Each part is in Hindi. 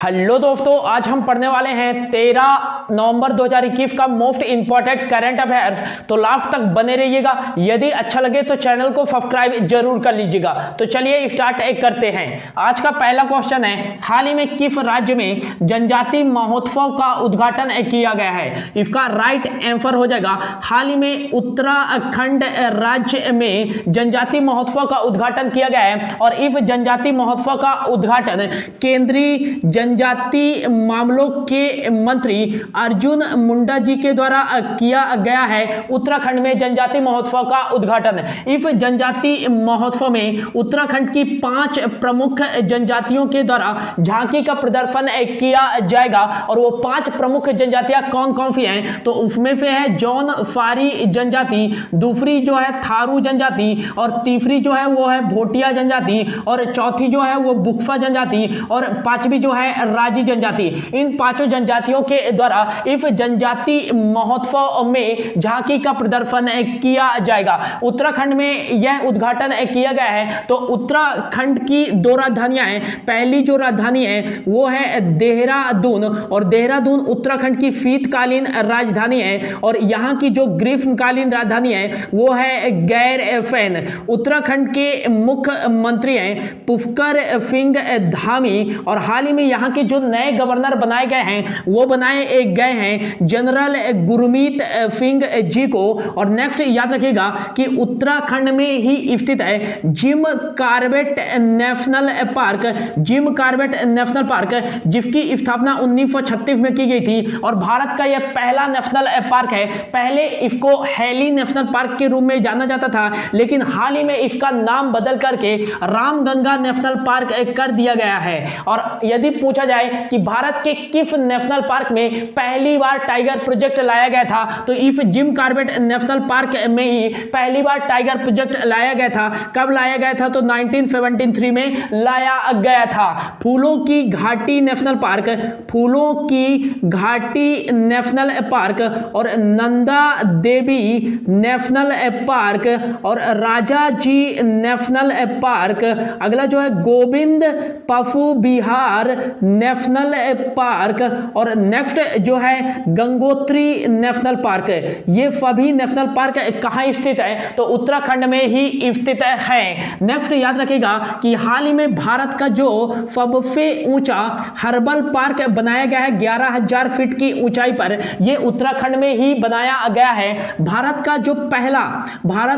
हेलो दोस्तों, आज हम पढ़ने वाले हैं 13 नवंबर 2021 का मोस्ट इंपॉर्टेंट करंट अफेयर्स। तो लास्ट तक बने रहिएगा। यदि अच्छा लगे तो चैनल को सब्सक्राइब जरूर कर लीजिएगा। तो चलिए स्टार्ट करते हैं। आज का पहला क्वेश्चन है, हाल ही में किस राज्य में जनजाति महोत्सव का उद्घाटन किया गया है? इसका राइट आंसर हो जाएगा, हाल ही में उत्तराखंड राज्य में जनजाति महोत्सव का उद्घाटन किया गया है। और इस जनजाति महोत्सव का उद्घाटन केंद्रीय जनजाति मामलों के मंत्री अर्जुन मुंडा जी के द्वारा किया गया है। उत्तराखंड में जनजाति महोत्सव का उद्घाटन। इस जनजाति महोत्सव में उत्तराखंड की 5 प्रमुख जनजातियों के द्वारा झांकी का प्रदर्शन किया जाएगा। और वो 5 प्रमुख जनजातियां कौन कौन सी हैं? तो उसमें से है जौन फारी जनजाति, दूसरी जो है थारू जनजाति, और तीसरी जो है वो है भोटिया जनजाति, और चौथी जो है वो बुक्सा जनजाति, और पांचवी जो है राजी जनजाति। इन 5 जनजातियों के द्वारा इस जनजाति महोत्सव में झांकी का प्रदर्शन किया जाएगा। उत्तराखंड में यह उद्घाटन किया गया है। तो उत्तराखंड की 2 राजधानियां हैं। पहली जो राजधानी है वो है देहरादून, और देहरादून उत्तराखंड की शीतकालीन राजधानी है। और यहां की जो ग्रीष्मकालीन राजधानी है वो है गैरसैंण। उत्तराखंड के मुख्यमंत्री हैं पुष्कर सिंह धामी, और हाल ही में यहाँ के जो नए गवर्नर बनाए गए हैं वो बनाए गए हैं जनरल गुरमीत सिंह जी को। और नेक्स्ट याद रखिएगा कि उत्तराखंड में ही स्थित है Jim Corbett national park. Jim Corbett national park जिसकी स्थापना 1936 में की गई थी, और भारत का यह पहला नेशनल पार्क है। पहले इसको हैली नेशनल पार्क के रूप में जाना जाता था, लेकिन हाल ही में इसका नाम बदल करके रामगंगा नेशनल पार्क कर दिया गया है। और यदि पूछा जाए कि भारत के किस नेशनल पार्क में पहली बार टाइगर प्रोजेक्ट लाया गया था, तो इस जिम कॉर्बेट नेशनल पार्क में ही पहली बार टाइगर प्रोजेक्ट लाया गया था। कब लाया गया था? तो 1973 में लाया गया था। फूलों की घाटी नेशनल पार्क, फूलों की घाटी नेशनल पार्क, और नंदा देवी नेशनल पार्क, और राजा जी नेशनल पार्क। अगला जो है गोविंद पशु विहार नेशनल पार्क, और नेक्स्ट जो है गंगोत्री नेशनल पार्क। ये सभी नेशनल पार्क कहां स्थित है? तो उत्तराखंड में ही स्थित है। नेक्स्ट याद रखिएगा कि हाल ही में भारत का जो सबसे ऊंचा हर्बल पार्क बनाया गया है 11,000 फीट की ऊंचाई पर, यह उत्तराखंड में ही बनाया गया है। भारत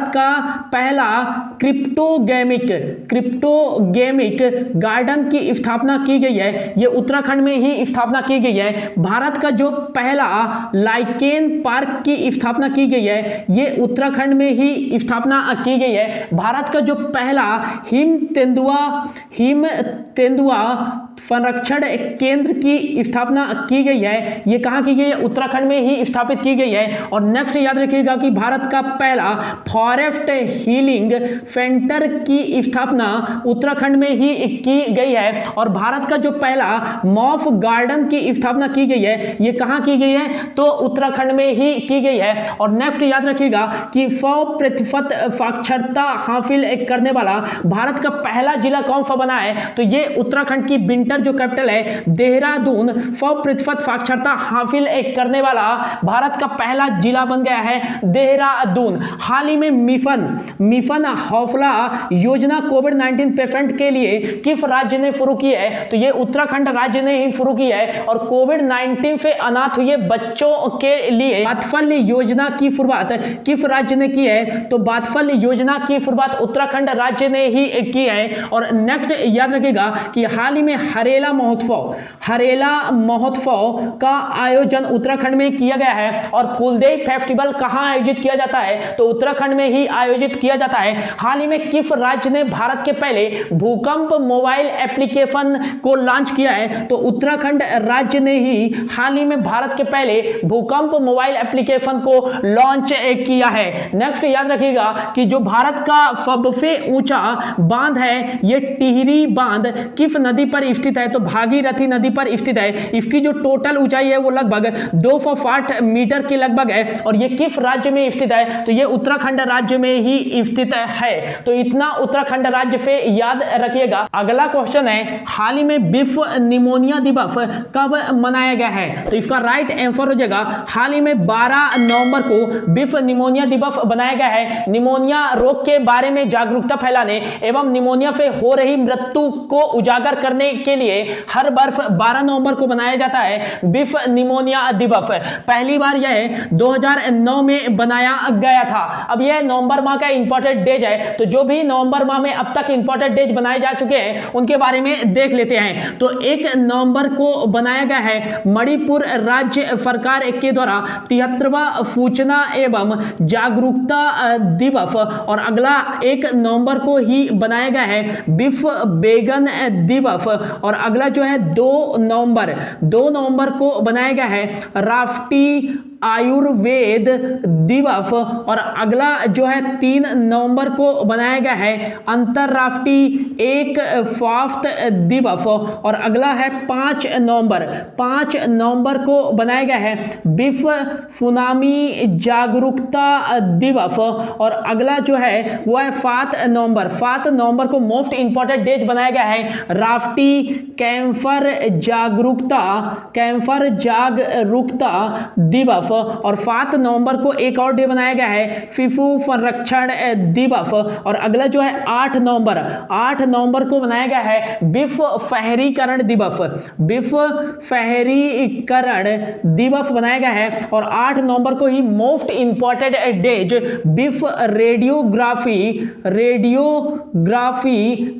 का पहला क्रिप्टोगेमिक गार्डन की स्थापना की गई है। यह उत्तराखंड में ही स्थापना की गई है। भारत का जो पहला लाइकेन पार्क की स्थापना की गई है, यह उत्तराखंड में ही स्थापना की गई है। भारत का जो पहला हिम तेंदुआ संरक्षण केंद्र की स्थापना की गई है, यह कहां की गई है? उत्तराखंड में ही स्थापित की गई है। और नेक्स्ट याद रखिएगा कि भारत का पहला फॉरेस्ट हीलिंग सेंटर की स्थापना उत्तराखंड में ही की गई है। और भारत का जो पहला मॉफ गार्डन की स्थापना की गई है, यह कहां की गई है? तो उत्तराखंड में ही की गई है। और नेक्स्ट याद रखिएगा कि 100% साक्षरता हासिल करने वाला भारत का पहला जिला कौन सा बना है? तो यह उत्तराखंड की विंटर जो कैपिटल है देहरादून 100% साक्षरता हासिल करने वाला भारत का पहला जिला बन गया है देहरादून। हाल ही में मिशन हौसला योजना कोविड-19 पेशेंट के लिए किस राज्य ने शुरू की है? तो यह उत्तराखंड राज्य ने ही शुरू की है। और कोविड-19 से अनाथ हुए बच्चों के लिए वात्सल्य योजना की शुरुआत किस राज्य ने की है? तो वात्सल्य योजना की शुरुआत उत्तराखंड राज्य ने ही की है। और नेक्स्ट याद रखिएगा कि हाल ही में हरेला महोत्सव का आयोजन उत्तराखंड में किया गया है। और फूलदेई फेस्टिवल कहां आयोजित किया जाता है? तो उत्तराखंड में ही आयोजित किया जाता है। हाल ही में किस राज्य ने भारत के पहले भूकंप मोबाइल एप्लीकेशन को लॉन्च किया है? तो उत्तराखंड राज्य ने ही हाल ही में भारत के पहले भूकंप मोबाइल एप्लीकेशन को लॉन्च किया है। नेक्स्ट याद रखिएगा कि जो भारत का सबसे ऊंचा बांध है, यह टिहरी बांध किस नदी पर स्थित है? तो भागीरथी नदी पर स्थित है। इसकी जो टोटल ऊंचाई है वो लगभग 260 मीटर के लगभग है। और ये किस राज्य में स्थित है? तो ये उत्तराखंड राज्य में ही स्थित है। तो इतना उत्तराखंड राज्य से याद रखिएगा। अगला क्वेश्चन है, हाल ही में विश्व निमोनिया दिवस कब मनाया गया है? तो इसका राइट आंसर हो जाएगा, हाल ही में 12 नवंबर को विश्व निमोनिया दिवस बनाया गया है। निमोनिया रोग के बारे में जागरूकता फैलाने एवं निमोनिया से हो रही मृत्यु को उजागर करने के लिए हर वर्ष 12 नवंबर को मनाया जाता है विश्व निमोनिया दिवस। पहली बार यह 2009 में बनाया गया था। अब यह नवंबर माह का इंपॉर्टेंट डेज है, तो जो भी नवंबर माह में अब तक इंपॉर्टेंट डेज बनाए जा चुके हैं उनके बारे में देख लेते हैं। तो 1 नवंबर को बनाया गया है मणिपुर राज्य सरकार के द्वारा 73वां सूचना एवं जागरूकता दिवस। और अगला 1 नवंबर को ही बनाया गया है विश्व बैगन दिवस। और अगला जो है 2 नवंबर को बनाया गया है राष्ट्रीय आयुर्वेद दिवस। और अगला जो है 3 नवंबर को बनाया गया है अंतरराष्ट्रीय एक स्वास्थ्य दिवस। और अगला है 5 नवंबर को बनाया गया है विश्व सुनामी जागरूकता दिवस। और अगला जो है वो है 7 नवंबर को मोस्ट इंपॉर्टेंट डेज बनाया गया है राष्ट्रीय कैंसर जागरूकता दिवस। और 7 नवंबर को एक और डे बनाया गया है शिशु संरक्षण दिवस। और अगला जो है 8 नवंबर को बनाया गया है विश्व शहरीकरण दिवस बनाया गया है। और 8 नवंबर को ही मोस्ट इंपॉर्टेंट डेज विश्व रेडियोग्राफी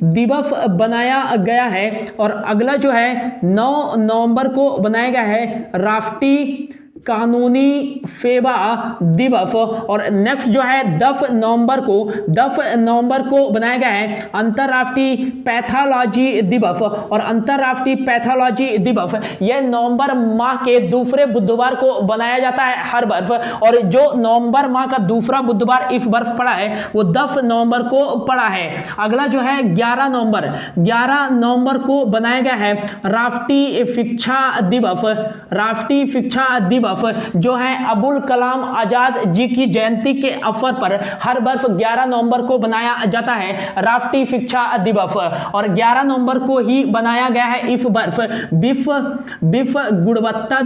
दिवस बनाया गया है। और अगला जो है 9 नवंबर को बनाया गया है राष्ट्रीय कानूनी सेवा दिवस। और नेक्स्ट जो है 10 नवंबर को बनाया गया है अंतरराष्ट्रीय पैथोलॉजी दिवस। और अंतरराष्ट्रीय पैथोलॉजी दिवस यह नवंबर माह के दूसरे बुधवार को बनाया जाता है हर वर्ष। और जो नवंबर माह का दूसरा बुधवार इस वर्ष पड़ा है वो 10 नवंबर को पड़ा है। अगला जो है 11 नवंबर को बनाया गया है राष्ट्रीय शिक्षा दिवस जो है अबुल कलाम आजाद जी की जयंती के अवसर पर हर वर्ष 11 नवंबर को बनाया जाता है राष्ट्रीय शिक्षा दिवस। और 11 नवंबर को ही बनाया गया है इस वर्ष विश्व गुणवत्ता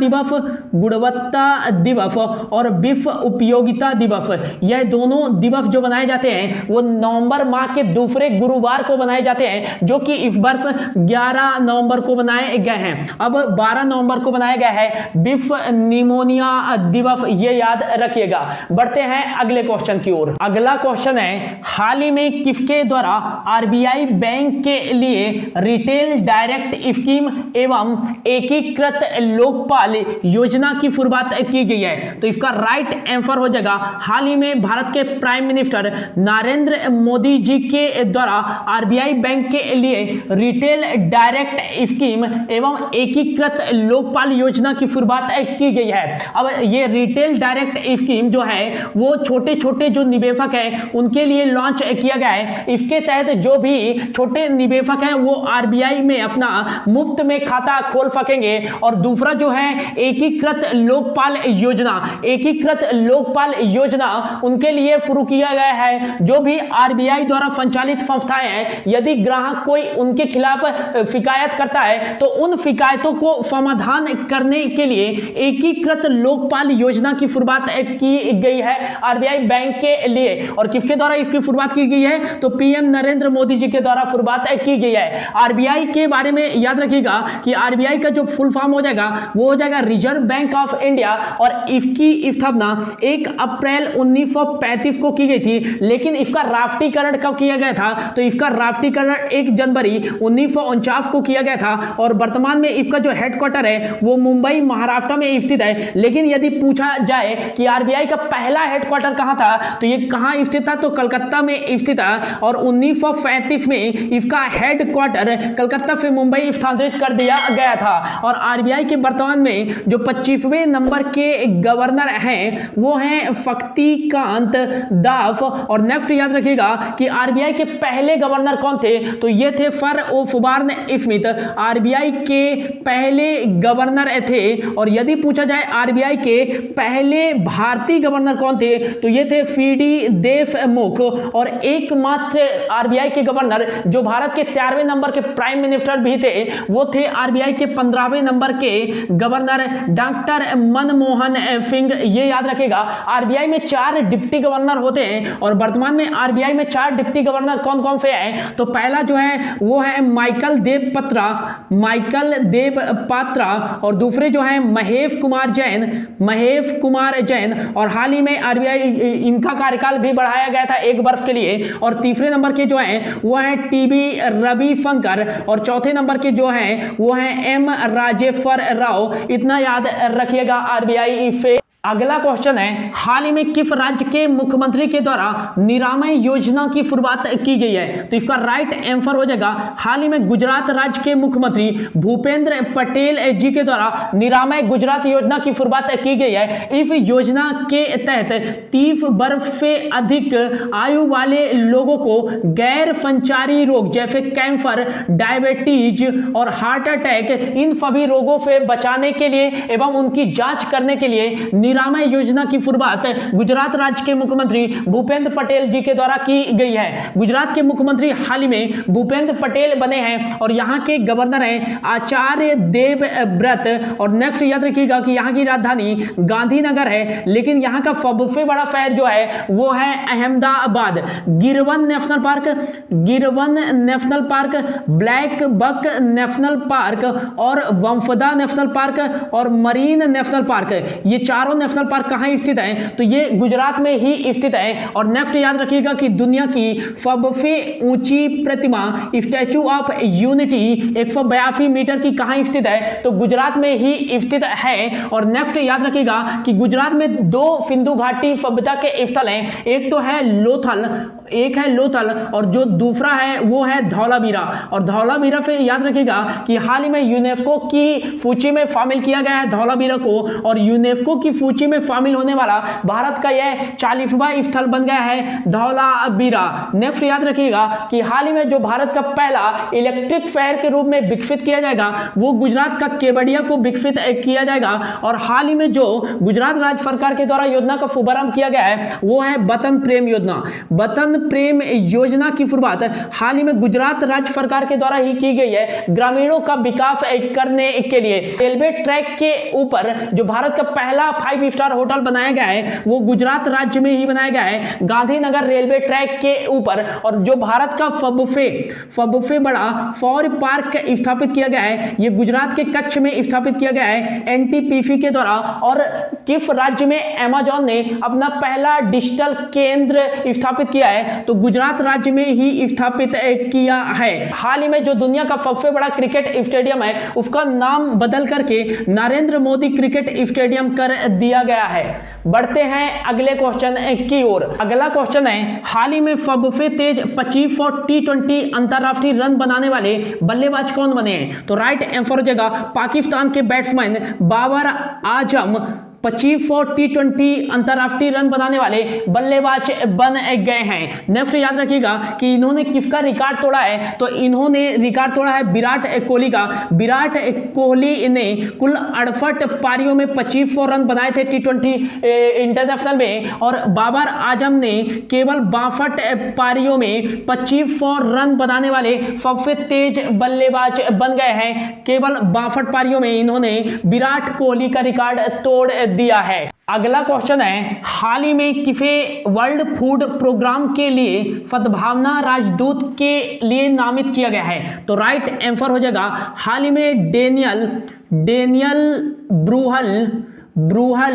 दिवस और विश्व उपयोगिता दिवस। यह दोनों दिवस जो बनाए जाते हैं वो नवंबर माह के दूसरे गुरुवार को बनाए जाते हैं, जो कि इस वर्ष 11 नवंबर को बनाए गए हैं। अब 12 नवंबर को बनाया गया है विश्व निमोनिया दिवस, ये याद रखिएगा। बढ़ते हैं अगले क्वेश्चन की ओर। अगला क्वेश्चन है, हाल ही में किसके द्वारा आरबीआई बैंक के लिए रिटेल डायरेक्ट स्कीम एवं एकीकृत लोकपाल योजना की शुरुआत की गई है? तो इसका राइट आंसर हो जाएगा, हाल ही में भारत के प्राइम मिनिस्टर नरेंद्र मोदी जी के द्वारा आरबीआई बैंक के लिए रिटेल डायरेक्ट स्कीम एवं एकीकृत लोकपाल योजना की शुरुआत की गई है। अब ये रिटेल डायरेक्ट स्कीम जो है वो छोटे छोटे जो निवेशक हैं उनके लिए लॉन्च किया गया है। इसके तहत जो भी छोटे निवेशक हैं वो आरबीआई में अपना मुफ्त में खाता खोल सकेंगे। और दूसरा जो है एकीकृत लोकपाल योजना उनके लिए शुरू किया गया है। जो भी आरबीआई द्वारा संचालित संस्थाएं हैं, यदि ग्राहक कोई उनके खिलाफ शिकायत करता है तो उन शिकायतों को समाधान करने के लिए एकीकृत लोकपाल योजना की शुरुआत की गई है आरबीआई बैंक के लिए। और किसके द्वारा इसकी शुरुआत की गई है? तो पीएम नरेंद्र मोदी जी के द्वारा शुरुआत की गई है। आरबीआई के बारे में याद रखिएगा कि आरबीआई का जो फुल फॉर्म हो जाएगा वो हो जाएगा रिजर्व बैंक ऑफ इंडिया। और इसकी स्थापना 1 अप्रैल 1935 को की गई थी। लेकिन इसका राष्ट्रीयकरण कब किया गया था? तो इसका राष्ट्रीयकरण 1 जनवरी 1949 को किया गया था। और वर्तमान में इसका जो हेडक्वार्टर है वो मुंबई महाराष्ट्र में स्थित है। लेकिन यदि पूछा जाए कि आरबीआई का पहला हेडक्वार्टर कहां था, तो ये कहां स्थित था, तो कलकत्ता में स्थित था और 1935 में इसका हेडक्वार्टर कलकत्ता से मुंबई स्थानांतरित कर दिया गया था। और आरबीआई के वर्तमान में जो 25वें नंबर के गवर्नर हैं वो हैं शक्तिकांत दास। और नेक्स्ट याद रखिएगा कि आरबीआई के पहले गवर्नर कौन थे, तो ये थे सर ओसबॉर्न स्मिथ, आरबीआई के पहले गवर्नर थे। और यदि पूछा जाए आरबीआई के पहले भारतीय गवर्नर कौन थे, तो ये थे सीडी देशमुख। और एकमात्र आरबीआई के गवर्नर जो भारत के 13वें नंबर के प्राइम मिनिस्टर भी थे वो थे आरबीआई के 15वें नंबर के गवर्नर डॉक्टर मनमोहन सिंह। ये याद रखेगा आरबीआई में 4 डिप्टी गवर्नर होते हैं और वर्तमान में आरबीआई में 4 डिप्टी गवर्नर कौन कौन से हैं, तो पहला जो है वो है माइकल देव पात्रा और दूसरे जो है महेश कुमार जैन। और हाल ही में आरबीआई इनका कार्यकाल भी बढ़ाया गया था 1 वर्ष के लिए। और तीसरे नंबर के जो हैं वो हैं टीबी रविशंकर और चौथे नंबर के जो हैं वो हैं एम राजेश्वर राव। इतना याद रखिएगा आरबीआई से। अगला क्वेश्चन है, हाल ही में किस राज्य के मुख्यमंत्री के द्वारा निरामय योजना की शुरुआत की गई है, तो इसका राइट आंसर हो जाएगा हाल ही में गुजरात राज्य के मुख्यमंत्री भूपेंद्र पटेल जी के द्वारा निरामय गुजरात योजना की शुरुआत की गई है। इस योजना के तहत 30 वर्ष से अधिक आयु वाले लोगों को गैर संचारी रोग जैसे कैंसर, डायबिटीज और हार्ट अटैक, इन सभी रोगों से बचाने के लिए एवं उनकी जांच करने के लिए निरामय योजना की शुरुआत गुजरात राज्य के मुख्यमंत्री भूपेंद्र पटेल जी के द्वारा की गई है। गुजरात के मुख्यमंत्री हाल ही में भूपेंद्र पटेल बने हैं और यहाँ के गवर्नर हैं आचार्य देवव्रत। और नेक्स्ट याद रखिएगा कि यहाँ की राजधानी गांधीनगर है, लेकिन यहाँ का सबसे बड़ा शहर जो है वो है अहमदाबाद। गिरवन national park, black buck national park और वंफदा नेशनल पार्क और मरीन नेशनल पार्क, ये चारों नेशनल पार्क कहां स्थित हैं, तो ये गुजरात में ही स्थित है। और नेक्स्ट याद रखिएगा कि दुनिया की सबसे ऊंची प्रतिमा स्टैचू ऑफ यूनिटी 182 मीटर की कहां स्थित है, तो गुजरात में ही स्थित है। और नेक्स्ट याद रखिएगा कि गुजरात में 2 सिंधु घाटी सभ्यता के स्थल हैं, एक है लोथल और जो दूसरा है वो है धौलावीरा। और धौलावीरा पे याद रखिएगा कि हाल ही में यूनेस्को की सूची में शामिल किया गया है धौलावीरा को, और यूनेस्को की सूची में शामिल होने वाला भारत का यह 40वां स्थल बन गया है धौलावीरा। नेक्स्ट याद रखिएगा कि हाल ही में जो भारत का पहला इलेक्ट्रिक शहर के रूप में विकसित किया जाएगा वो गुजरात का केवड़िया को विकसित किया जाएगा। और हाल ही में जो गुजरात राज्य सरकार के द्वारा योजना का शुभारंभ किया गया है वो है वतन प्रेम योजना की शुरुआत हाल ही में गुजरात राज्य सरकार के द्वारा ही की गई है, ग्रामीणों का विकास करने के लिए। रेलवे ट्रैक के ऊपर जो भारत का पहला 5 स्टार होटल बनाया गया है वो गुजरात राज्य में ही बनाया गया है, गांधीनगर रेलवे ट्रैक के ऊपर। और जो भारत का सबसे बड़ा सौर पार्क स्थापित किया गया है ये गुजरात के कच्छ में स्थापित किया गया है एनटीपीसी के द्वारा। और किस राज्य में अमेज़न ने अपना पहला डिजिटल केंद्र स्थापित किया है, तो गुजरात राज्य में ही स्थापित किया है। हाल ही में जो दुनिया का सबसे बड़ा क्रिकेट स्टेडियम है उसका नाम बदल करके नरेंद्र मोदी क्रिकेट स्टेडियम कर दिया गया है। बढ़ते हैं अगले क्वेश्चन की ओर। अगला क्वेश्चन है, हाल ही में सबसे तेज 2500 T20 अंतरराष्ट्रीय रन बनाने वाले बल्लेबाज कौन बने हैं, तो राइट आंसर हो जाएगा पाकिस्तान के बैट्समैन बाबर आजम 2500 T20 अंतरराष्ट्रीय रन बनाने वाले बल्लेबाज बन गए हैं। नेक्स्ट याद रखिएगा कि इन्होंने किसका रिकॉर्ड तोड़ा है, तो इन्होंने रिकॉर्ड तोड़ा है विराट कोहली का। विराट कोहली ने कुल 68 पारियों में 2500 रन बनाए थे T20 इंटरनेशनल में, और बाबर आजम ने केवल 62 पारियों में 2500 रन बनाने वाले सबसे तेज बल्लेबाज बन गए हैं। केवल 62 पारियों में इन्होंने विराट कोहली का रिकॉर्ड तोड़ दिया है। अगला क्वेश्चन है, हाल ही में किसे वर्ल्ड फूड प्रोग्राम के लिए सद्भावना राजदूत के लिए नामित किया गया है, तो राइट आंसर हो जाएगा हाल ही में डेनियल ब्रूहल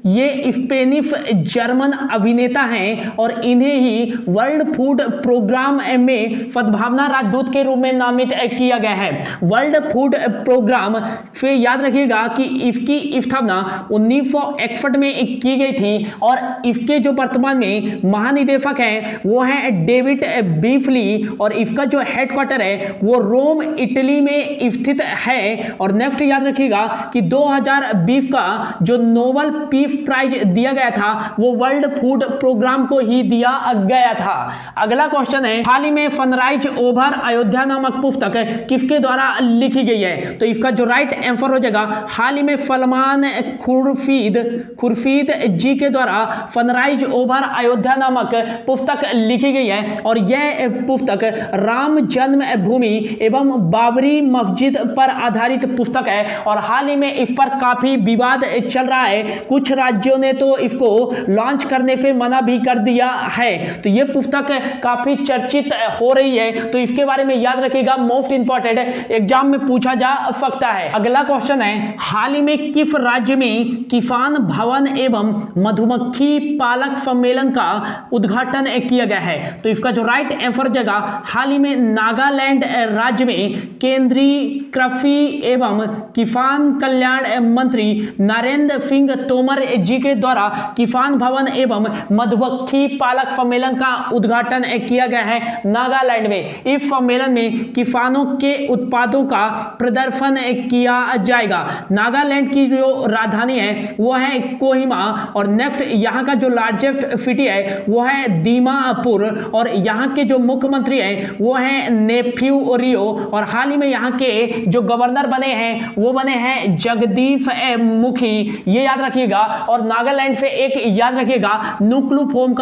ये स्पेनिश जर्मन अभिनेता हैं और इन्हें ही वर्ल्ड फूड प्रोग्राम में सद्भावना राजदूत के रूप में नामित किया गया है। वर्ल्ड फूड प्रोग्राम से याद रखिएगा कि इसकी स्थापना 1961 में की गई थी और इसके जो वर्तमान में महानिदेशक हैं वो हैं डेविड बीफली और इसका जो हेडक्वार्टर है वो रोम इटली में स्थित है। और नेक्स्ट याद रखिएगा कि 2020 का जो नोबेल पीस प्राइज दिया गया था वो वर्ल्ड फूड प्रोग्राम को ही दिया गया था। अगला क्वेश्चन है, हाल ही में सनराइज ओवर अयोध्या नामक पुस्तक किसके द्वारा लिखी गई है? तो इसका जो राइट आंसर हो जाएगा, हाल ही में सलमान खुर्शीद जी के द्वारा सनराइज ओवर अयोध्या नामक पुस्तक लिखी गई है और यह पुस्तक राम जन्मभूमि एवं बाबरी मस्जिद पर आधारित पुस्तक है और हाल ही में इस पर काफी विवाद चल रहा है। कुछ राज्यों ने तो इसको लॉन्च करने से मना भी कर दिया है। तो यह पुस्तक काफी चर्चित हो रही है, तो इसके बारे में याद रखिएगा, मोस्ट इंपॉर्टेंट एग्जाम में पूछा जा सकता है। अगला क्वेश्चन है, हाल ही में किस राज्य में किसान भवन एवं मधुमक्खी पालक सम्मेलन का उद्घाटन किया गया है? तो इसका जो राइट आंसर जगह, हाल ही में नागालैंड राज्य में केंद्रीय कृषि एवं किसान कल्याण मंत्री नरेंद्र सिंह तोमर जी के द्वारा किसान भवन एवं मधुमक्खी पालक सम्मेलन का उद्घाटन किया गया है नागालैंड में। इस सम्मेलन में किसानों के उत्पादों का प्रदर्शन किया जाएगा। नागालैंड की जो राजधानी है वो है कोहिमा और नेक्स्ट यहाँ का जो लार्जेस्ट सिटी है वो है दीमापुर और यहाँ के जो मुख्यमंत्री हैं वो है नेफ्यू रियो और हाल ही में यहाँ के जो गवर्नर बने हैं वो बने हैं जगदीप मुखी, ये याद रखिएगा। और नागालैंड से एक याद रखिएगा, नुक्लू फोम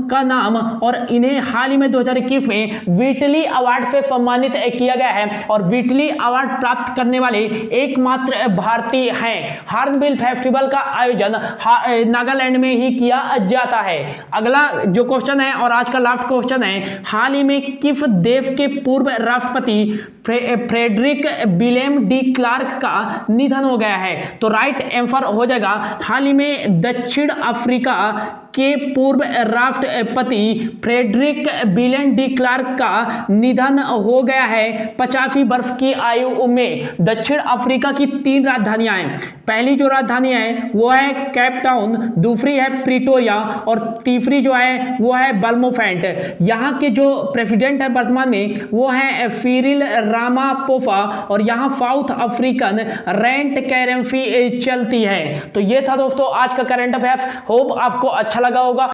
का नाम और इन्हें हाल ही में 2021 में व्हिटली अवार्ड से सम्मानित किया गया है और व्हिटली अवार्ड प्राप्त करने वाले एकमात्र भारतीय हैं। हॉर्नबिल फेस्टिवल का आयोजन नागालैंड में ही किया जाता है। अगला जो क्वेश्चन है और आज का लास्ट क्वेश्चन है, हाल ही में किस देश के पूर्व राष्ट्रपति फ्रेडरिक विलियम डी क्लार्क का निधन हो गया है? तो राइट आंसर हो जाएगा, हाल ही में दक्षिण अफ्रीका के पूर्व राष्ट्रपति फ्रेडरिक विलियम डी क्लार्क का निधन हो गया है 85 वर्ष की आयु में। दक्षिण अफ्रीका की 3 राजधानियां हैं। पहली जो राजधानी है वो है केप टाउन, दूसरी है प्रिटोरिया और तीसरी जो है वो है बल्मोफेंट। यहाँ के जो प्रेसिडेंट है वर्तमान में वो है सिरिल रामापोसा और यहाँ साउथ अफ्रीकन रेंट करेंसी चलती है। तो ये था दोस्तों आज का करंट अफेयर्स, होप आपको अच्छा लगा होगा।